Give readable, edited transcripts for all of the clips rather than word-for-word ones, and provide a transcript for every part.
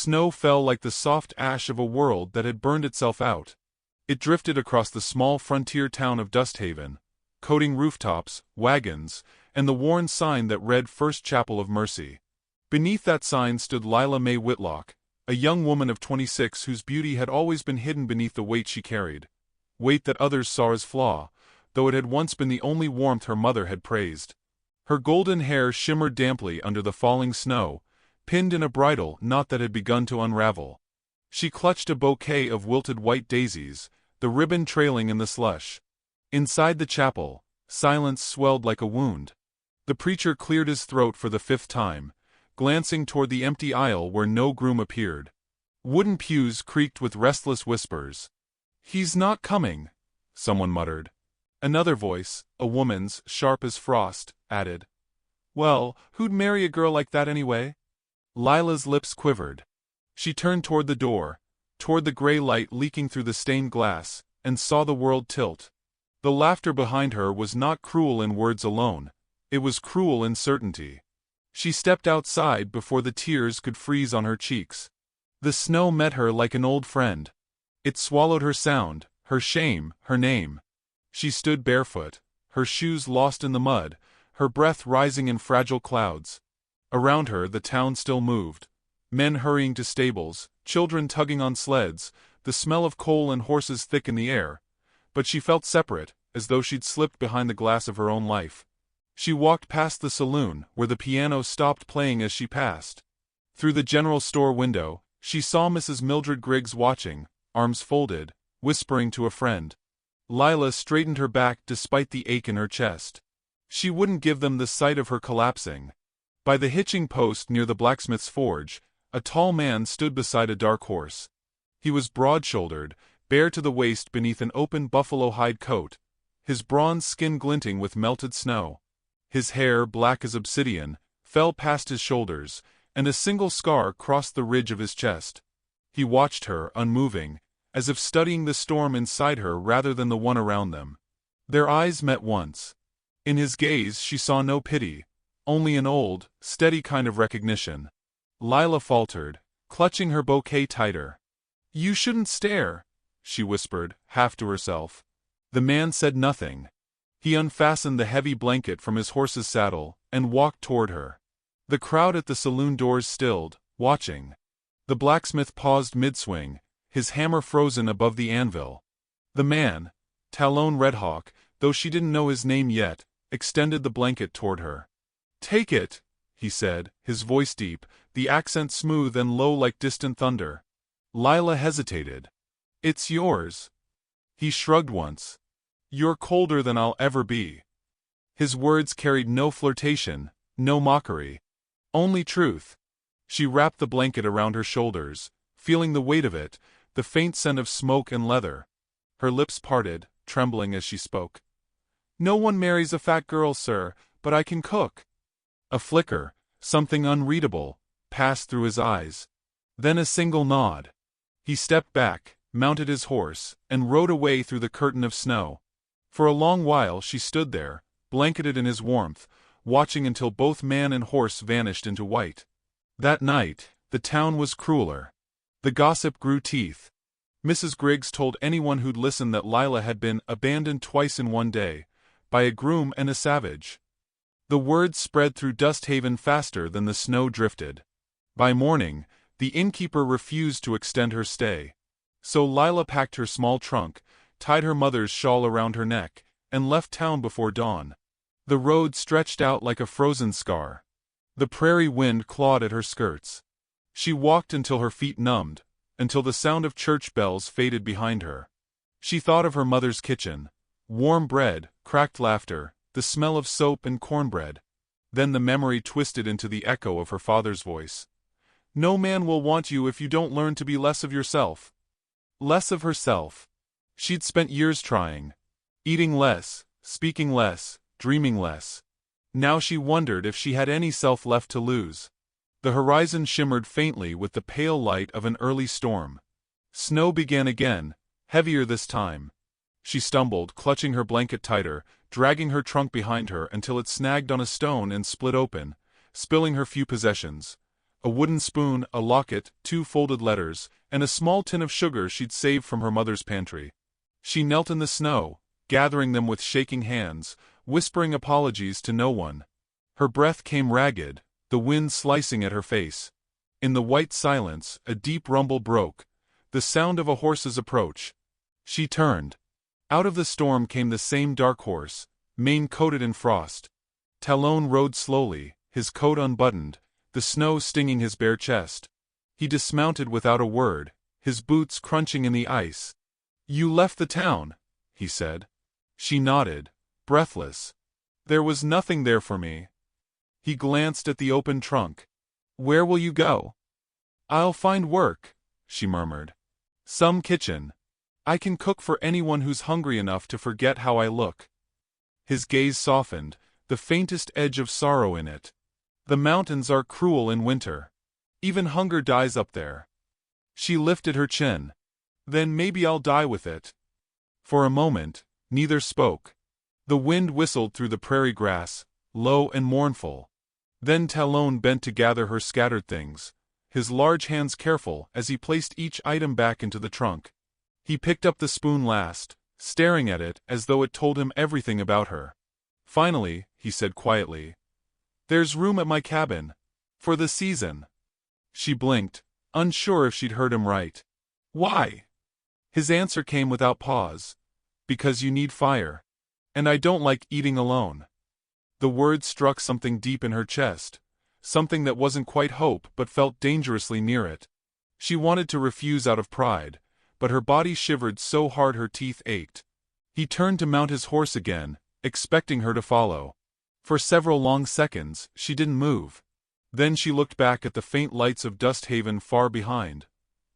Snow fell like the soft ash of a world that had burned itself out. It drifted across the small frontier town of Dusthaven, coating rooftops, wagons, and the worn sign that read First Chapel of Mercy. Beneath that sign stood Lila Mae Whitlock, a young woman of 26 whose beauty had always been hidden beneath the weight she carried. Weight that others saw as flaw, though it had once been the only warmth her mother had praised. Her golden hair shimmered damply under the falling snow, pinned in a bridal knot that had begun to unravel. She clutched a bouquet of wilted white daisies, the ribbon trailing in the slush. Inside the chapel, silence swelled like a wound. The preacher cleared his throat for the 5th time, glancing toward the empty aisle where no groom appeared. Wooden pews creaked with restless whispers. "He's not coming," someone muttered. Another voice, a woman's, sharp as frost, added, "Well, who'd marry a girl like that anyway?" Lila's lips quivered. She turned toward the door, toward the gray light leaking through the stained glass, and saw the world tilt. The laughter behind her was not cruel in words alone, it was cruel in certainty. She stepped outside before the tears could freeze on her cheeks. The snow met her like an old friend. It swallowed her sound, her shame, her name. She stood barefoot, her shoes lost in the mud, her breath rising in fragile clouds. Around her the town still moved. Men hurrying to stables, children tugging on sleds, the smell of coal and horses thick in the air. But she felt separate, as though she'd slipped behind the glass of her own life. She walked past the saloon, where the piano stopped playing as she passed. Through the general store window, she saw Mrs. Mildred Griggs watching, arms folded, whispering to a friend. Lila straightened her back despite the ache in her chest. She wouldn't give them the sight of her collapsing. By the hitching post near the blacksmith's forge, a tall man stood beside a dark horse. He was broad-shouldered, bare to the waist beneath an open buffalo hide coat, his bronze skin glinting with melted snow. His hair, black as obsidian, fell past his shoulders, and a single scar crossed the ridge of his chest. He watched her, unmoving, as if studying the storm inside her rather than the one around them. Their eyes met once. In his gaze she saw no pity, only an old, steady kind of recognition. Lila faltered, clutching her bouquet tighter. "You shouldn't stare," she whispered, half to herself. The man said nothing. He unfastened the heavy blanket from his horse's saddle, and walked toward her. The crowd at the saloon doors stilled, watching. The blacksmith paused mid-swing, his hammer frozen above the anvil. The man, Talon Redhawk, though she didn't know his name yet, extended the blanket toward her. "Take it," he said, his voice deep, the accent smooth and low like distant thunder. Lila hesitated. "It's yours." He shrugged once. "You're colder than I'll ever be." His words carried no flirtation, no mockery. Only truth. She wrapped the blanket around her shoulders, feeling the weight of it, the faint scent of smoke and leather. Her lips parted, trembling as she spoke. "No one marries a fat girl, sir, but I can cook." A flicker, something unreadable, passed through his eyes. Then a single nod. He stepped back, mounted his horse, and rode away through the curtain of snow. For a long while she stood there, blanketed in his warmth, watching until both man and horse vanished into white. That night, the town was crueler. The gossip grew teeth. Mrs. Griggs told anyone who'd listen that Lila had been abandoned twice in one day, by a groom and a savage. The word spread through Dusthaven faster than the snow drifted. By morning, the innkeeper refused to extend her stay. So Lila packed her small trunk, tied her mother's shawl around her neck, and left town before dawn. The road stretched out like a frozen scar. The prairie wind clawed at her skirts. She walked until her feet numbed, until the sound of church bells faded behind her. She thought of her mother's kitchen. Warm bread, cracked laughter, the smell of soap and cornbread. Then the memory twisted into the echo of her father's voice. "No man will want you if you don't learn to be less of yourself." Less of herself. She'd spent years trying. Eating less, speaking less, dreaming less. Now she wondered if she had any self left to lose. The horizon shimmered faintly with the pale light of an early storm. Snow began again, heavier this time. She stumbled, clutching her blanket tighter, dragging her trunk behind her until it snagged on a stone and split open, spilling her few possessions. a wooden spoon, a locket, 2 folded letters, and a small tin of sugar she'd saved from her mother's pantry. She knelt in the snow, gathering them with shaking hands, whispering apologies to no one. Her breath came ragged, the wind slicing at her face. In the white silence, a deep rumble broke, the sound of a horse's approach. She turned. Out of the storm came the same dark horse, mane coated in frost. Talon rode slowly, his coat unbuttoned, the snow stinging his bare chest. He dismounted without a word, his boots crunching in the ice. "You left the town," he said. She nodded, breathless. "There was nothing there for me." He glanced at the open trunk. "Where will you go?" "I'll find work," she murmured. "Some kitchen. I can cook for anyone who's hungry enough to forget how I look." His gaze softened, the faintest edge of sorrow in it. "The mountains are cruel in winter. Even hunger dies up there." She lifted her chin. "Then maybe I'll die with it." For a moment, neither spoke. The wind whistled through the prairie grass, low and mournful. Then Talon bent to gather her scattered things, his large hands careful as he placed each item back into the trunk. He picked up the spoon last, staring at it as though it told him everything about her. Finally, he said quietly, "There's room at my cabin. For the season." She blinked, unsure if she'd heard him right. "Why?" His answer came without pause. "Because you need fire. And I don't like eating alone." The word struck something deep in her chest, something that wasn't quite hope but felt dangerously near it. She wanted to refuse out of pride, but her body shivered so hard her teeth ached. He turned to mount his horse again, expecting her to follow. For several long seconds, she didn't move. Then she looked back at the faint lights of Dusthaven far behind.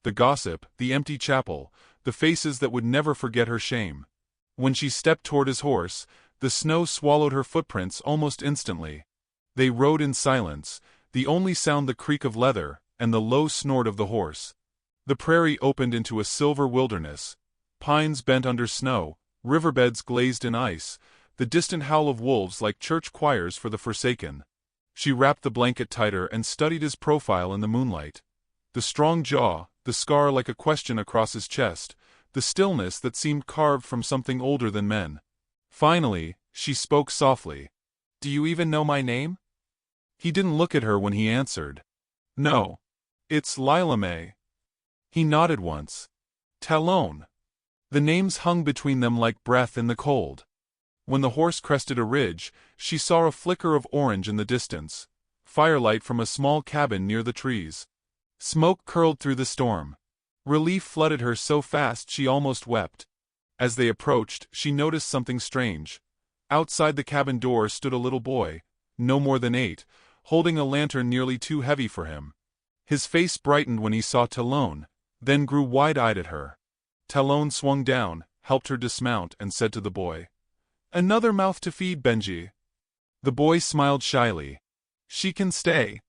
The gossip, the empty chapel, the faces that would never forget her shame. When she stepped toward his horse, the snow swallowed her footprints almost instantly. They rode in silence, the only sound the creak of leather, and the low snort of the horse. The prairie opened into a silver wilderness. Pines bent under snow, riverbeds glazed in ice, the distant howl of wolves like church choirs for the forsaken. She wrapped the blanket tighter and studied his profile in the moonlight. The strong jaw, the scar like a question across his chest, the stillness that seemed carved from something older than men. Finally, she spoke softly. "Do you even know my name?" He didn't look at her when he answered. "No. It's Lila May." He nodded once. "Talon." The names hung between them like breath in the cold. When the horse crested a ridge, she saw a flicker of orange in the distance, firelight from a small cabin near the trees. Smoke curled through the storm. Relief flooded her so fast she almost wept. As they approached, she noticed something strange. Outside the cabin door stood a little boy, no more than 8, holding a lantern nearly too heavy for him. His face brightened when he saw Talon, then grew wide-eyed at her. Talon swung down, helped her dismount, and said to the boy, "Another mouth to feed, Benji." The boy smiled shyly. "She can stay."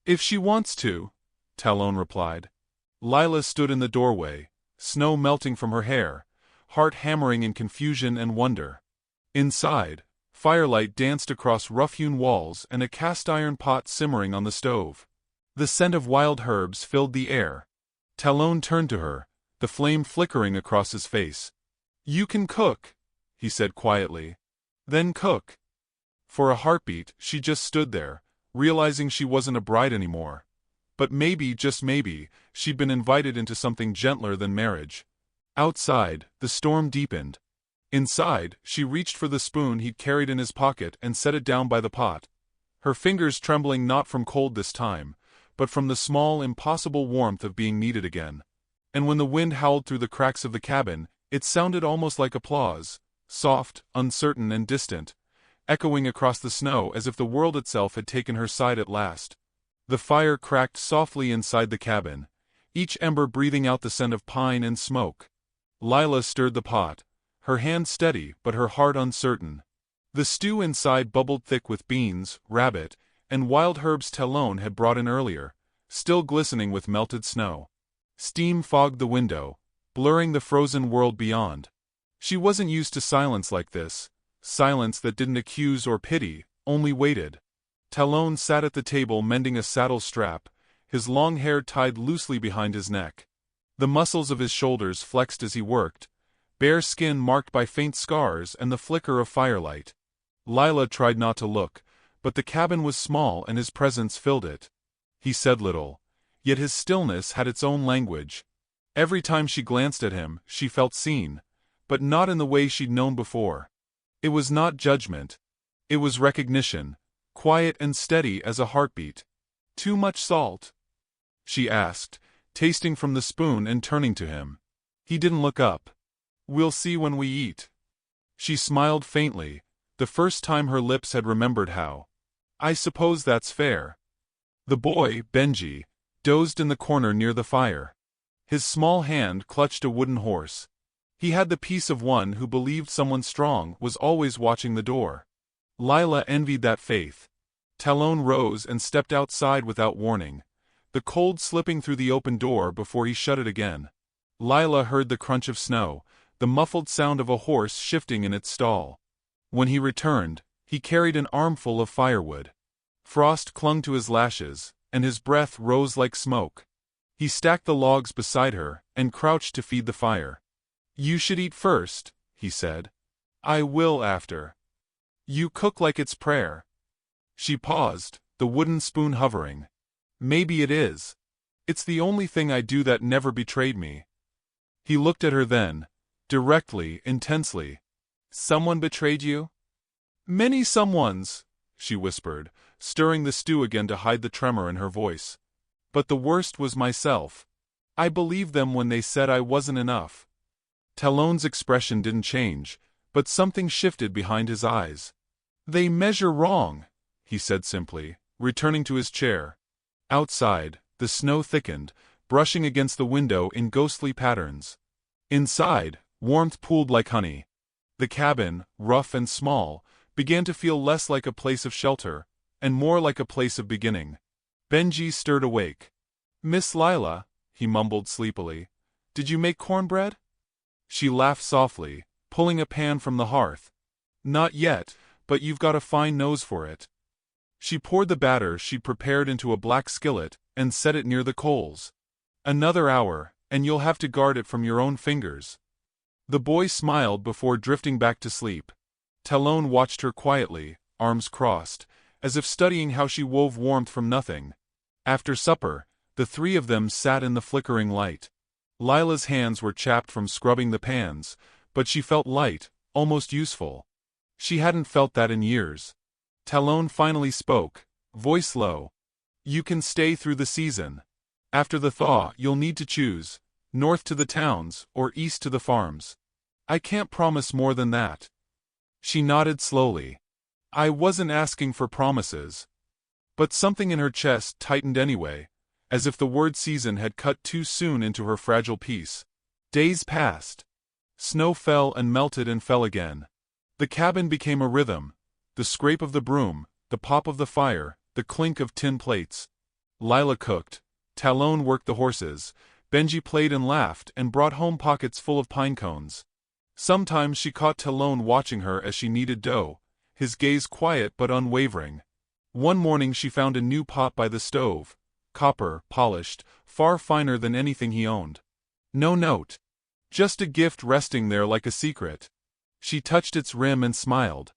"If she wants to," Talon replied. Lila stood in the doorway, snow melting from her hair, heart hammering in confusion and wonder. Inside, firelight danced across rough-hewn walls and a cast-iron pot simmering on the stove. The scent of wild herbs filled the air. Talon turned to her, the flame flickering across his face. "You can cook," he said quietly. "Then cook." For a heartbeat, she just stood there, realizing she wasn't a bride anymore. But maybe, just maybe, she'd been invited into something gentler than marriage. Outside, the storm deepened. Inside, she reached for the spoon he'd carried in his pocket and set it down by the pot. Her fingers trembling not from cold this time, but from the small, impossible warmth of being needed again. And when the wind howled through the cracks of the cabin, it sounded almost like applause, soft, uncertain, and distant, echoing across the snow as if the world itself had taken her side at last. The fire cracked softly inside the cabin, each ember breathing out the scent of pine and smoke. Lila stirred the pot, her hand steady but her heart uncertain. The stew inside bubbled thick with beans, rabbit, and wild herbs Talon had brought in earlier, still glistening with melted snow. Steam fogged the window, blurring the frozen world beyond. She wasn't used to silence like this, silence that didn't accuse or pity, only waited. Talon sat at the table mending a saddle strap, his long hair tied loosely behind his neck. The muscles of his shoulders flexed as he worked, bare skin marked by faint scars and the flicker of firelight. Lila tried not to look, but the cabin was small and his presence filled it. He said little, yet his stillness had its own language. Every time she glanced at him, she felt seen, but not in the way she'd known before. It was not judgment. It was recognition, quiet and steady as a heartbeat. "Too much salt?" she asked, tasting from the spoon and turning to him. He didn't look up. "We'll see when we eat." She smiled faintly, the first time her lips had remembered how. "I suppose that's fair." The boy, Benji, dozed in the corner near the fire. His small hand clutched a wooden horse. He had the peace of one who believed someone strong was always watching the door. Lila envied that faith. Talon rose and stepped outside without warning, the cold slipping through the open door before he shut it again. Lila heard the crunch of snow, the muffled sound of a horse shifting in its stall. When he returned, he carried an armful of firewood. Frost clung to his lashes, and his breath rose like smoke. He stacked the logs beside her and crouched to feed the fire. "You should eat first," he said. "I will after. You cook like it's prayer." She paused, the wooden spoon hovering. "Maybe it is. It's the only thing I do that never betrayed me." He looked at her then, directly, intensely. "Someone betrayed you?" "Many someones," she whispered, stirring the stew again to hide the tremor in her voice. "But the worst was myself. I believed them when they said I wasn't enough." Talon's expression didn't change, but something shifted behind his eyes. "They measure wrong," he said simply, returning to his chair. Outside, the snow thickened, brushing against the window in ghostly patterns. Inside, warmth pooled like honey. The cabin, rough and small, began to feel less like a place of shelter, and more like a place of beginning. Benji stirred awake. "Miss Lila," he mumbled sleepily, "did you make cornbread?" She laughed softly, pulling a pan from the hearth. "Not yet, but you've got a fine nose for it." She poured the batter she'd prepared into a black skillet and set it near the coals. "Another hour, and you'll have to guard it from your own fingers." The boy smiled before drifting back to sleep. Talon watched her quietly, arms crossed, as if studying how she wove warmth from nothing. After supper, the three of them sat in the flickering light. Lila's hands were chapped from scrubbing the pans, but she felt light, almost useful. She hadn't felt that in years. Talon finally spoke, voice low. "You can stay through the season. After the thaw, you'll need to choose, north to the towns, or east to the farms. I can't promise more than that." She nodded slowly. "I wasn't asking for promises." But something in her chest tightened anyway, as if the word season had cut too soon into her fragile peace. Days passed. Snow fell and melted and fell again. The cabin became a rhythm, the scrape of the broom, the pop of the fire, the clink of tin plates. Lila cooked, Talon worked the horses, Benji played and laughed and brought home pockets full of pine cones. Sometimes she caught Talon watching her as she kneaded dough, his gaze quiet but unwavering. One morning she found a new pot by the stove, copper, polished, far finer than anything he owned. No note. Just a gift resting there like a secret. She touched its rim and smiled.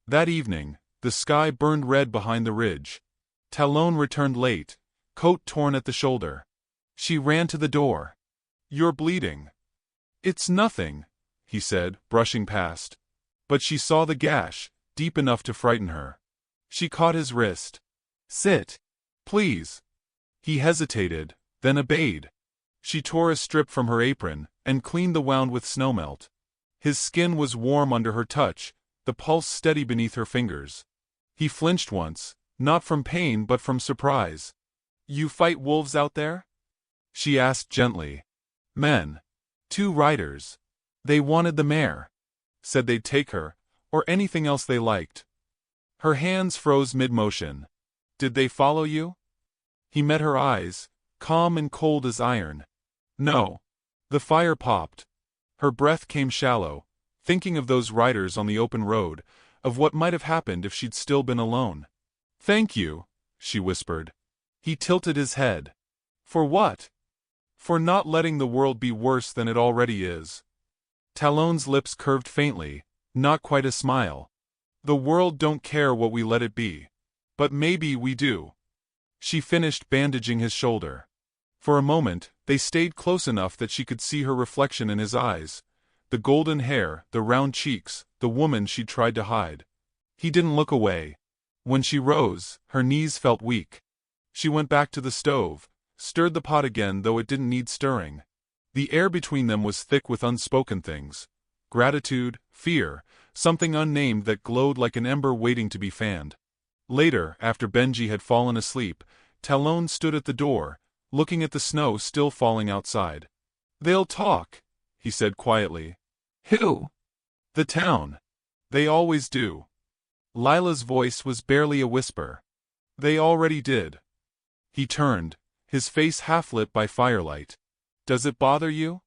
That evening, the sky burned red behind the ridge. Talon returned late, coat torn at the shoulder. She ran to the door. "You're bleeding." "It's nothing," he said, brushing past. But she saw the gash, deep enough to frighten her. She caught his wrist. "Sit. Please." He hesitated, then obeyed. She tore a strip from her apron and cleaned the wound with snowmelt. His skin was warm under her touch, the pulse steady beneath her fingers. He flinched once, not from pain but from surprise. "You fight wolves out there?" she asked gently. "Men. 2 riders. They wanted the mare. Said they'd take her, or anything else they liked." Her hands froze mid-motion. "Did they follow you?" He met her eyes, calm and cold as iron. "No." The fire popped. Her breath came shallow, thinking of those riders on the open road, of what might have happened if she'd still been alone. "Thank you," she whispered. He tilted his head. For what? For not letting the world be worse than it already is. Talon's lips curved faintly, not quite a smile. The world don't care what we let it be. But maybe we do. She finished bandaging his shoulder. For a moment, they stayed close enough that she could see her reflection in his eyes. The golden hair, the round cheeks, the woman she'd tried to hide. He didn't look away. When she rose, her knees felt weak. She went back to the stove, stirred the pot again though it didn't need stirring. The air between them was thick with unspoken things. Gratitude, fear, something unnamed that glowed like an ember waiting to be fanned. Later, after Benji had fallen asleep, Talon stood at the door, looking at the snow still falling outside. "They'll talk," he said quietly. "Who?" "The town. They always do." Lila's voice was barely a whisper. "They already did." He turned, his face half lit by firelight. "Does it bother you?"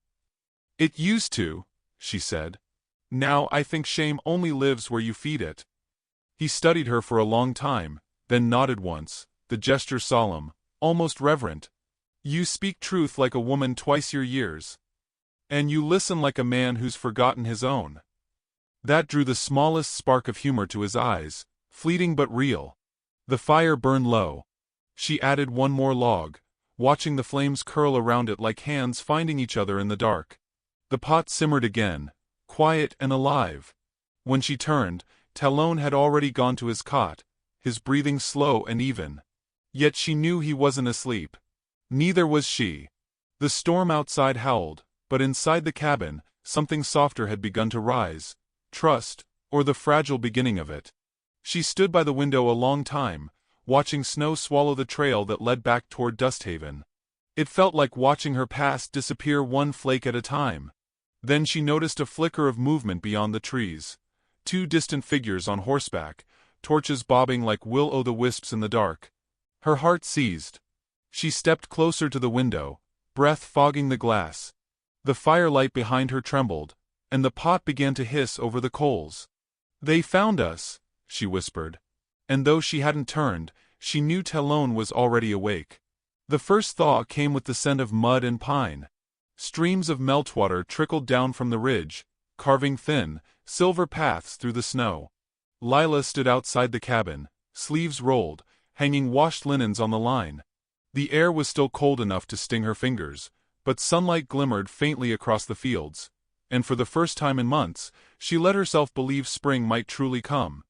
"It used to," she said. "Now I think shame only lives where you feed it." He studied her for a long time, then nodded once, the gesture solemn, almost reverent. "You speak truth like a woman twice your years. And you listen like a man who's forgotten his own." That drew the smallest spark of humor to his eyes, fleeting but real. The fire burned low. She added one more log, watching the flames curl around it like hands finding each other in the dark. The pot simmered again, quiet and alive. When she turned, Talon had already gone to his cot, his breathing slow and even. Yet she knew he wasn't asleep. Neither was she. The storm outside howled, but inside the cabin, something softer had begun to rise. Trust, or the fragile beginning of it. She stood by the window a long time, watching snow swallow the trail that led back toward Dusthaven. It felt like watching her past disappear one flake at a time. Then she noticed a flicker of movement beyond the trees. 2 distant figures on horseback, torches bobbing like will-o'-the-wisps in the dark. Her heart seized. She stepped closer to the window, breath fogging the glass. The firelight behind her trembled, and the pot began to hiss over the coals. "They found us," she whispered. And though she hadn't turned, she knew Talon was already awake. The first thaw came with the scent of mud and pine. Streams of meltwater trickled down from the ridge, carving thin, silver paths through the snow. Lila stood outside the cabin, sleeves rolled, hanging washed linens on the line. The air was still cold enough to sting her fingers, but sunlight glimmered faintly across the fields. And for the first time in months, she let herself believe spring might truly come.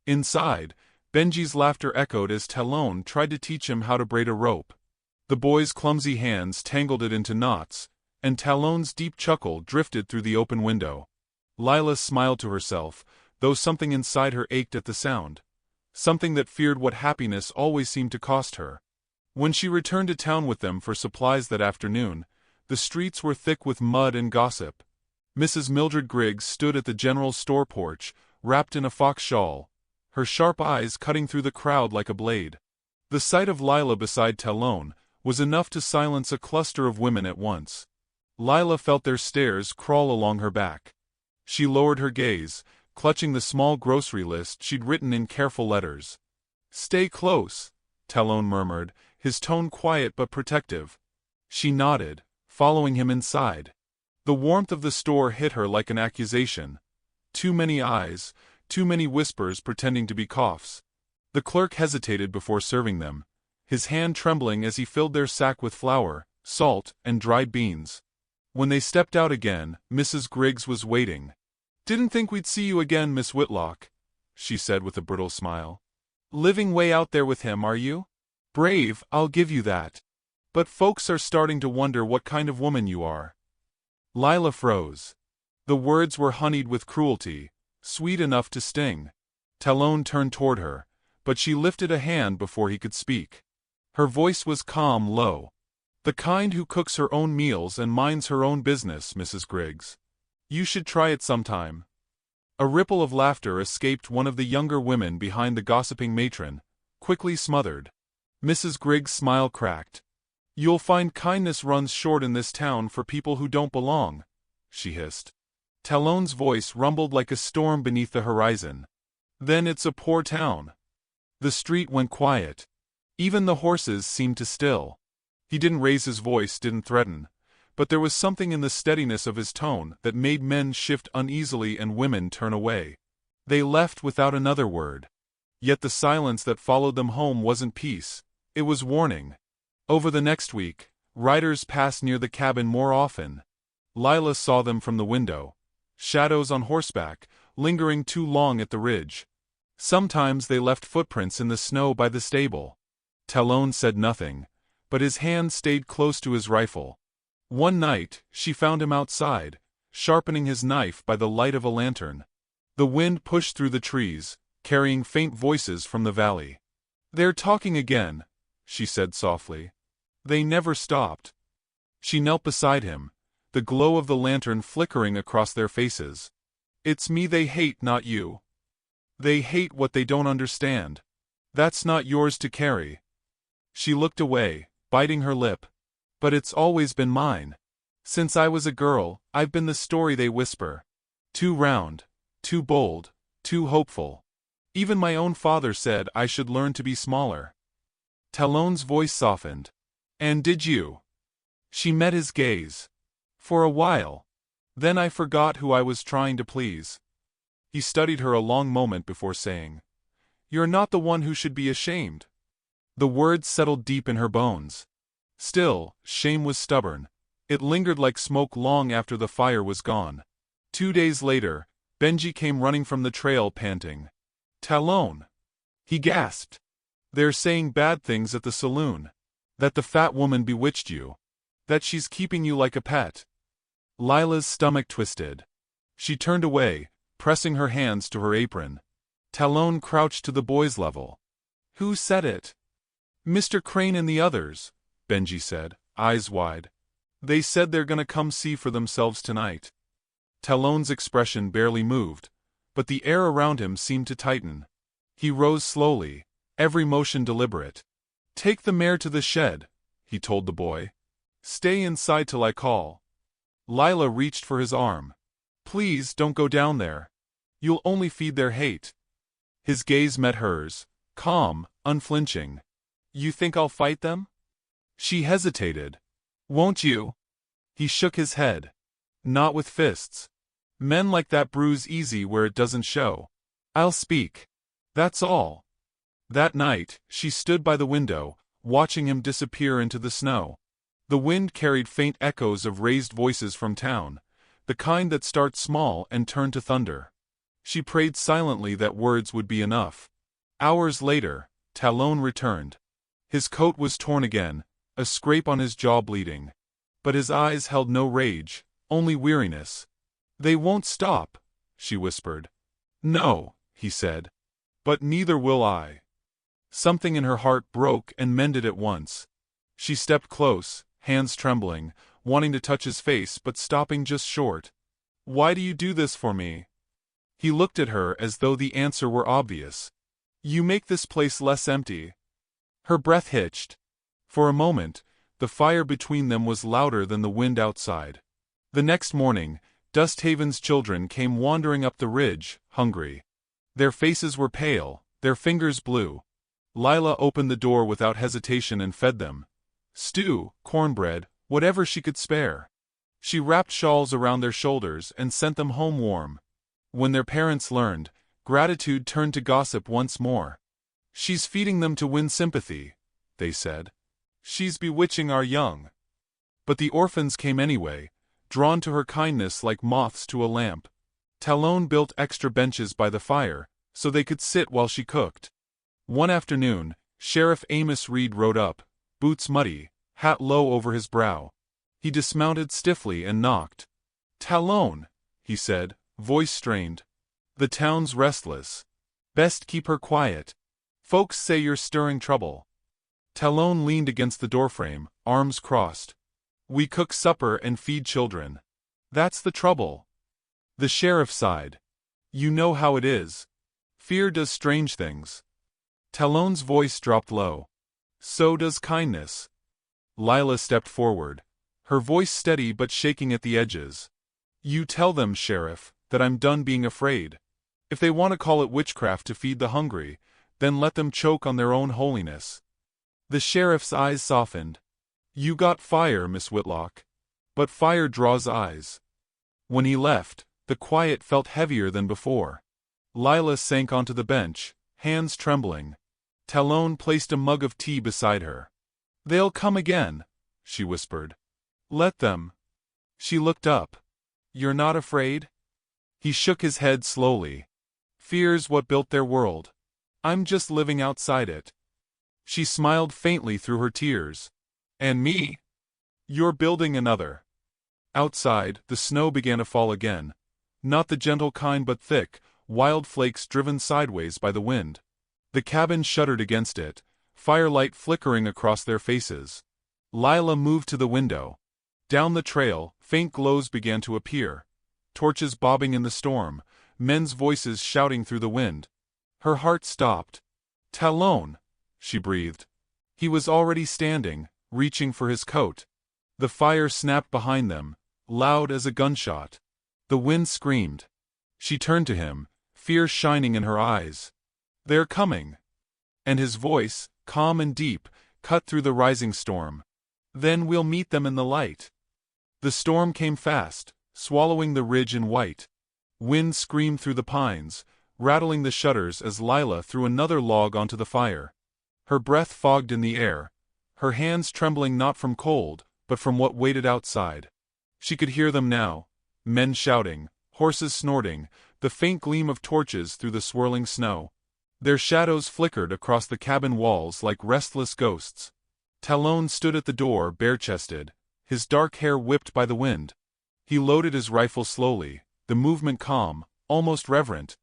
Inside, Benji's laughter echoed as Talon tried to teach him how to braid a rope. The boy's clumsy hands tangled it into knots, and Talon's deep chuckle drifted through the open window. Lila smiled to herself, though something inside her ached at the sound. Something that feared what happiness always seemed to cost her. When she returned to town with them for supplies that afternoon, the streets were thick with mud and gossip. Mrs. Mildred Griggs stood at the general store porch, wrapped in a fox shawl, her sharp eyes cutting through the crowd like a blade. The sight of Lila beside Talon was enough to silence a cluster of women at once. Lila felt their stares crawl along her back. She lowered her gaze, clutching the small grocery list she'd written in careful letters. "Stay close," Talon murmured, his tone quiet but protective. She nodded, following him inside. The warmth of the store hit her like an accusation. Too many eyes, too many whispers pretending to be coughs. The clerk hesitated before serving them, his hand trembling as he filled their sack with flour, salt, and dried beans. When they stepped out again, Mrs. Griggs was waiting. "Didn't think we'd see you again, Miss Whitlock," she said with a brittle smile. "Living way out there with him, are you? Brave, I'll give you that. But folks are starting to wonder what kind of woman you are." Lila froze. The words were honeyed with cruelty, sweet enough to sting. Talon turned toward her, but she lifted a hand before he could speak. Her voice was calm, low. "The kind who cooks her own meals and minds her own business, Mrs. Griggs. You should try it sometime." A ripple of laughter escaped one of the younger women behind the gossiping matron, quickly smothered. Mrs. Griggs' smile cracked. "You'll find kindness runs short in this town for people who don't belong," she hissed. Talon's voice rumbled like a storm beneath the horizon. "Then it's a poor town." The street went quiet. Even the horses seemed to still. He didn't raise his voice, didn't threaten, but there was something in the steadiness of his tone that made men shift uneasily and women turn away. They left without another word. Yet the silence that followed them home wasn't peace, it was warning. Over the next week, riders passed near the cabin more often. Lila saw them from the window, shadows on horseback, lingering too long at the ridge. Sometimes they left footprints in the snow by the stable. Talon said nothing, but his hand stayed close to his rifle. One night, she found him outside, sharpening his knife by the light of a lantern. The wind pushed through the trees, carrying faint voices from the valley. "They're talking again," she said softly. "They never stopped." She knelt beside him, the glow of the lantern flickering across their faces. "It's me they hate, not you. They hate what they don't understand. That's not yours to carry." She looked away, biting her lip. "But it's always been mine. Since I was a girl, I've been the story they whisper. Too round, too bold, too hopeful. Even my own father said I should learn to be smaller." Talon's voice softened. "And did you?" She met his gaze. "For a while. Then I forgot who I was trying to please." He studied her a long moment before saying, "You're not the one who should be ashamed." The words settled deep in her bones. Still, shame was stubborn. It lingered like smoke long after the fire was gone. 2 days later, Benji came running from the trail panting. "Talon!" he gasped. "They're saying bad things at the saloon. That the fat woman bewitched you. That she's keeping you like a pet." Lila's stomach twisted. She turned away, pressing her hands to her apron. Talon crouched to the boy's level. "Who said it?" "Mr. Crane and the others," Benji said, eyes wide. "They said they're gonna come see for themselves tonight." Talon's expression barely moved, but the air around him seemed to tighten. He rose slowly, every motion deliberate. "Take the mare to the shed," he told the boy. "Stay inside till I call." Lila reached for his arm. "Please don't go down there. You'll only feed their hate." His gaze met hers, calm, unflinching. "You think I'll fight them?" She hesitated. "Won't you?" He shook his head. "Not with fists. Men like that bruise easy where it doesn't show. I'll speak. That's all." That night, she stood by the window, watching him disappear into the snow. The wind carried faint echoes of raised voices from town, the kind that start small and turn to thunder. She prayed silently that words would be enough. Hours later, Talon returned. His coat was torn again, a scrape on his jaw bleeding. But his eyes held no rage, only weariness. "They won't stop," she whispered. "No," he said. "But neither will I." Something in her heart broke and mended at once. She stepped close, hands trembling, wanting to touch his face but stopping just short. "Why do you do this for me?" He looked at her as though the answer were obvious. "You make this place less empty." Her breath hitched. For a moment, the fire between them was louder than the wind outside. The next morning, Dusthaven's children came wandering up the ridge, hungry. Their faces were pale, their fingers blue. Lila opened the door without hesitation and fed them. Stew, cornbread, whatever she could spare. She wrapped shawls around their shoulders and sent them home warm. When their parents learned, gratitude turned to gossip once more. "She's feeding them to win sympathy," they said. "She's bewitching our young." But the orphans came anyway, drawn to her kindness like moths to a lamp. Talon built extra benches by the fire, so they could sit while she cooked. One afternoon, Sheriff Amos Reed rode up, boots muddy, hat low over his brow. He dismounted stiffly and knocked. "Talon," he said, voice strained. "The town's restless. Best keep her quiet. Folks say you're stirring trouble." Talon leaned against the doorframe, arms crossed. "We cook supper and feed children. That's the trouble." The sheriff sighed. "You know how it is. Fear does strange things." Talon's voice dropped low. "So does kindness." Lila stepped forward, her voice steady but shaking at the edges. "You tell them, Sheriff, that I'm done being afraid. If they want to call it witchcraft to feed the hungry, then let them choke on their own holiness." The sheriff's eyes softened. You got fire, Miss Whitlock. But fire draws eyes. When he left, the quiet felt heavier than before. Lila sank onto the bench, hands trembling. Talon placed a mug of tea beside her. They'll come again, she whispered. Let them. She looked up. You're not afraid? He shook his head slowly. Fear's what built their world. I'm just living outside it. She smiled faintly through her tears. And me? You're building another. Outside, the snow began to fall again. Not the gentle kind but thick, wild flakes driven sideways by the wind. The cabin shuddered against it, firelight flickering across their faces. Lila moved to the window. Down the trail, faint glows began to appear. Torches bobbing in the storm, men's voices shouting through the wind. Her heart stopped. Talon, she breathed. He was already standing, reaching for his coat. The fire snapped behind them, loud as a gunshot. The wind screamed. She turned to him, fear shining in her eyes. They're coming. And his voice, calm and deep, cut through the rising storm. Then we'll meet them in the light. The storm came fast, swallowing the ridge in white. Wind screamed through the pines, rattling the shutters as Lila threw another log onto the fire. Her breath fogged in the air, her hands trembling not from cold, but from what waited outside. She could hear them now, men shouting, horses snorting, the faint gleam of torches through the swirling snow. Their shadows flickered across the cabin walls like restless ghosts. Talon stood at the door bare-chested, his dark hair whipped by the wind. He loaded his rifle slowly, the movement calm, almost reverent.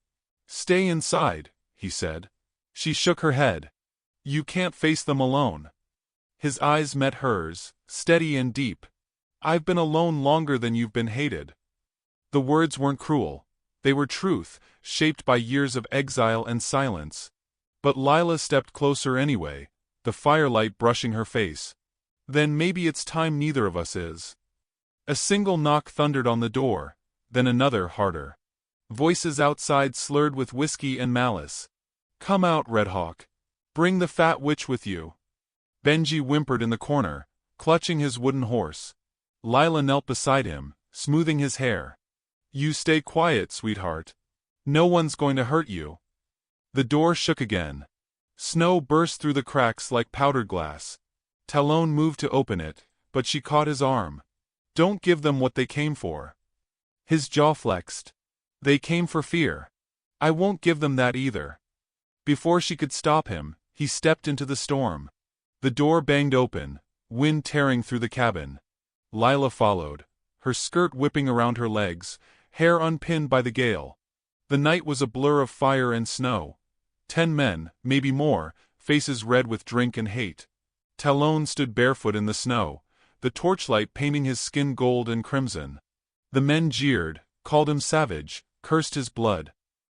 Stay inside, he said. She shook her head. You can't face them alone. His eyes met hers, steady and deep. I've been alone longer than you've been hated. The words weren't cruel. They were truth, shaped by years of exile and silence. But Lila stepped closer anyway, the firelight brushing her face. Then maybe it's time neither of us is. A single knock thundered on the door, then another harder. Voices outside slurred with whiskey and malice. Come out, Red Hawk. Bring the fat witch with you. Benji whimpered in the corner, clutching his wooden horse. Lila knelt beside him, smoothing his hair. You stay quiet, sweetheart. No one's going to hurt you. The door shook again. Snow burst through the cracks like powdered glass. Talon moved to open it, but she caught his arm. Don't give them what they came for. His jaw flexed. They came for fear. I won't give them that either. Before she could stop him, he stepped into the storm. The door banged open, wind tearing through the cabin. Lila followed, her skirt whipping around her legs, hair unpinned by the gale. The night was a blur of fire and snow. 10 men, maybe more, faces red with drink and hate. Talon stood barefoot in the snow, the torchlight painting his skin gold and crimson. The men jeered, called him savage, cursed his blood.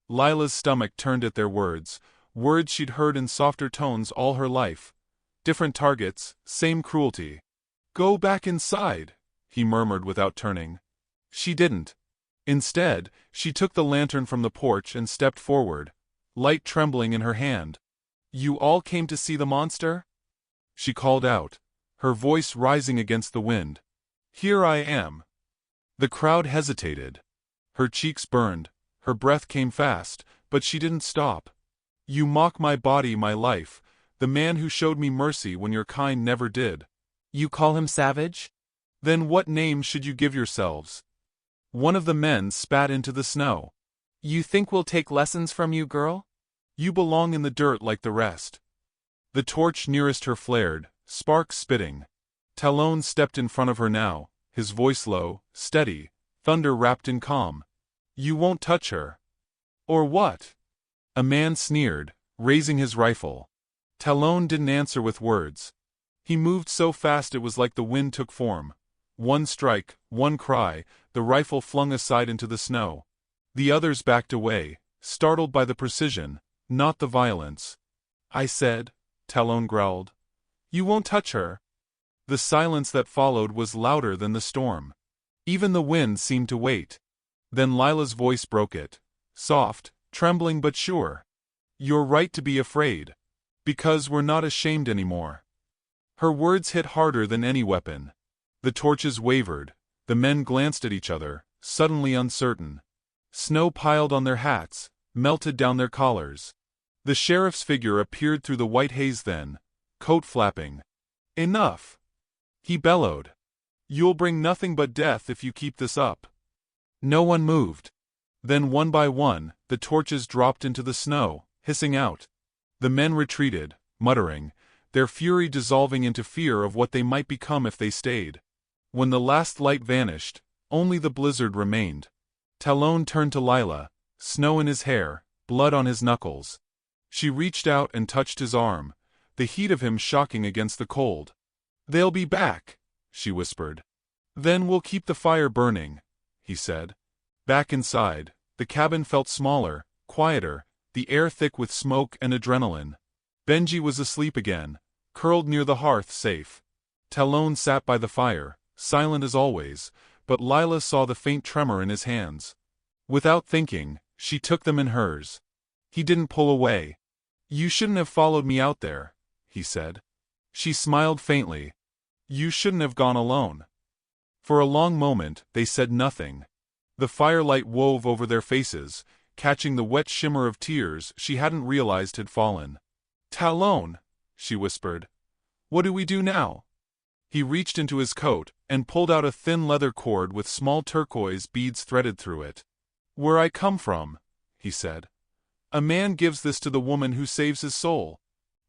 Lila's stomach turned at their words, words she'd heard in softer tones all her life. Different targets, same cruelty. Go back inside, he murmured without turning. She didn't. Instead, she took the lantern from the porch and stepped forward, light trembling in her hand. You all came to see the monster? She called out, her voice rising against the wind. Here I am. The crowd hesitated. Her cheeks burned, her breath came fast, but she didn't stop. You mock my body, my life, the man who showed me mercy when your kind never did. You call him savage? Then what name should you give yourselves? One of the men spat into the snow. You think we'll take lessons from you, girl? You belong in the dirt like the rest. The torch nearest her flared, sparks spitting. Talon stepped in front of her now, his voice low, steady, thunder wrapped in calm. You won't touch her. Or what? A man sneered, raising his rifle. Talon didn't answer with words. He moved so fast it was like the wind took form. One strike, one cry, the rifle flung aside into the snow. The others backed away, startled by the precision, not the violence. I said, Talon growled. You won't touch her. The silence that followed was louder than the storm. Even the wind seemed to wait. Then Lila's voice broke it, soft, trembling but sure. You're right to be afraid. Because we're not ashamed anymore. Her words hit harder than any weapon. The torches wavered. The men glanced at each other, suddenly uncertain. Snow piled on their hats, melted down their collars. The sheriff's figure appeared through the white haze then, coat flapping. "Enough!" he bellowed. "You'll bring nothing but death if you keep this up." No one moved. Then one by one, the torches dropped into the snow, hissing out. The men retreated, muttering, their fury dissolving into fear of what they might become if they stayed. When the last light vanished, only the blizzard remained. Talon turned to Lila, snow in his hair, blood on his knuckles. She reached out and touched his arm, the heat of him shocking against the cold. "They'll be back," she whispered. "Then we'll keep the fire burning," he said. Back inside, the cabin felt smaller, quieter, the air thick with smoke and adrenaline. Benji was asleep again, curled near the hearth safe. Talon sat by the fire, silent as always, but Lila saw the faint tremor in his hands. Without thinking, she took them in hers. He didn't pull away. "You shouldn't have followed me out there," he said. She smiled faintly. "You shouldn't have gone alone." For a long moment, they said nothing. The firelight wove over their faces, catching the wet shimmer of tears she hadn't realized had fallen. "Talon," she whispered. "What do we do now?" He reached into his coat and pulled out a thin leather cord with small turquoise beads threaded through it. "Where I come from," he said. "A man gives this to the woman who saves his soul.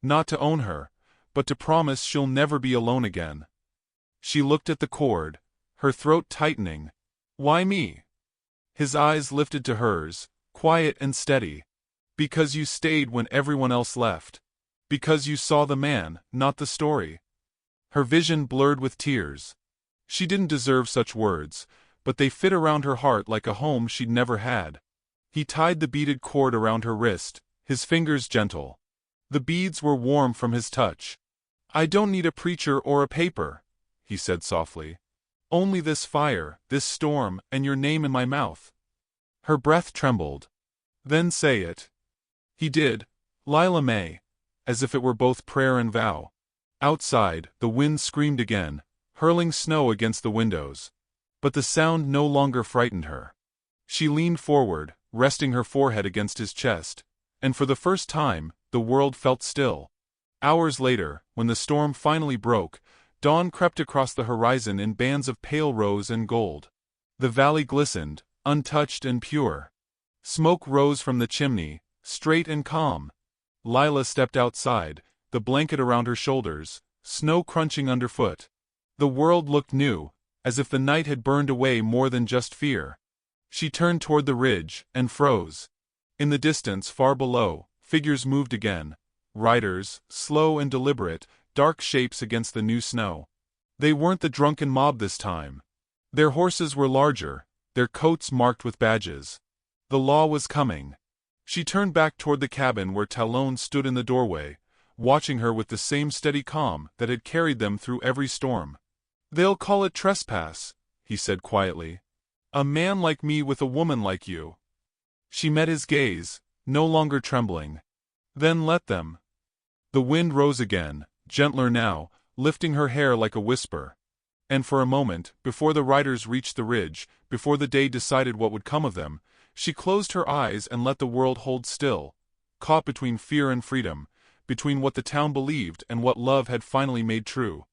Not to own her, but to promise she'll never be alone again." She looked at the cord, her throat tightening. "Why me?" His eyes lifted to hers, quiet and steady. "Because you stayed when everyone else left. Because you saw the man, not the story." Her vision blurred with tears. She didn't deserve such words, but they fit around her heart like a home she'd never had. He tied the beaded cord around her wrist, his fingers gentle. The beads were warm from his touch. "I don't need a preacher or a paper," he said softly. "Only this fire, this storm, and your name in my mouth." Her breath trembled. "Then say it." He did. "Lila May," as if it were both prayer and vow. Outside, the wind screamed again, hurling snow against the windows. But the sound no longer frightened her. She leaned forward, resting her forehead against his chest, and for the first time, the world felt still. Hours later, when the storm finally broke, dawn crept across the horizon in bands of pale rose and gold. The valley glistened, untouched and pure. Smoke rose from the chimney, straight and calm. Lila stepped outside, the blanket around her shoulders, snow crunching underfoot. The world looked new, as if the night had burned away more than just fear. She turned toward the ridge, and froze. In the distance far below, figures moved again. Riders, slow and deliberate, dark shapes against the new snow. They weren't the drunken mob this time. Their horses were larger, their coats marked with badges. The law was coming. She turned back toward the cabin where Talon stood in the doorway, watching her with the same steady calm that had carried them through every storm. "They'll call it trespass," he said quietly. "A man like me with a woman like you." She met his gaze, no longer trembling. "Then let them." The wind rose again, gentler now, lifting her hair like a whisper. And for a moment, before the riders reached the ridge, before the day decided what would come of them, she closed her eyes and let the world hold still, caught between fear and freedom, between what the town believed and what love had finally made true.